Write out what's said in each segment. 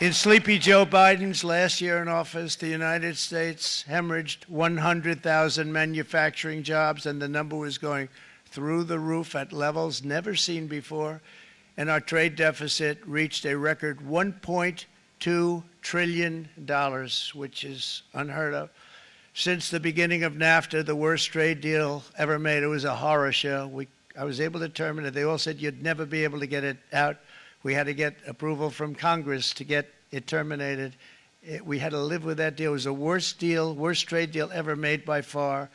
In sleepy Joe Biden's last year in office, the United States hemorrhaged 100,000 manufacturing jobs, and the number was going through the roof at levels never seen before. And our trade deficit reached a record $1.2 trillion, which is unheard of. Since the beginning of NAFTA, the worst trade deal ever made, it was a horror show. I was able to terminate it. They all said you'd never be able to get it out. We had to get approval from Congress to get it terminated. We had to live with that deal. It was the worst trade deal ever made by far.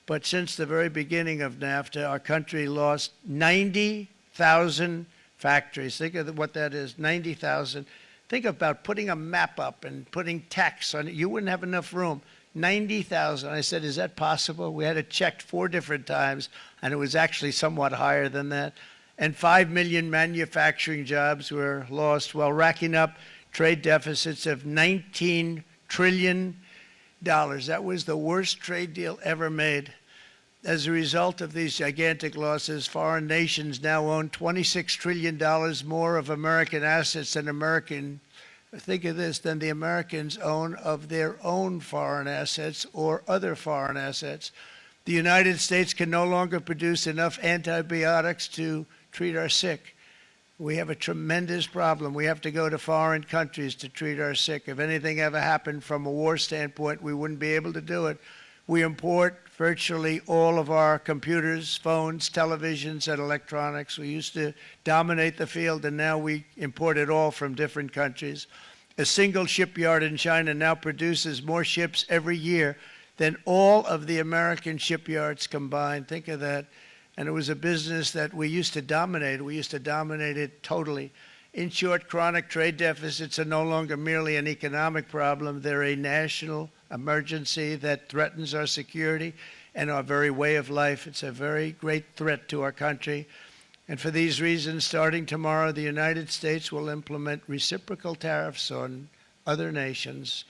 But since the very beginning of NAFTA, our country lost 90,000 factories. Think of what that is, 90,000. Think about putting a map up and putting tax on it. You wouldn't have enough room. 90,000. I said, is that possible? We had it checked 4 different times, and it was actually somewhat higher than that. And 5 million manufacturing jobs were lost while racking up trade deficits of $19 trillion. That was the worst trade deal ever made. As a result of these gigantic losses, foreign nations now own $26 trillion more of American assets than the Americans own of their own foreign assets or other foreign assets. The United States can no longer produce enough antibiotics to treat our sick. We have a tremendous problem. We have to go to foreign countries to treat our sick. If anything ever happened from a war standpoint, we wouldn't be able to do it. We import virtually all of our computers, phones, televisions, and electronics. We used to dominate the field, and now we import it all from different countries. A single shipyard in China now produces more ships every year than all of the American shipyards combined. Think of that. And it was a business that we used to dominate. We used to dominate it totally. In short, chronic trade deficits are no longer merely an economic problem. They're a national emergency that threatens our security and our very way of life. It's a very great threat to our country. And for these reasons, starting tomorrow, the United States will implement reciprocal tariffs on other nations.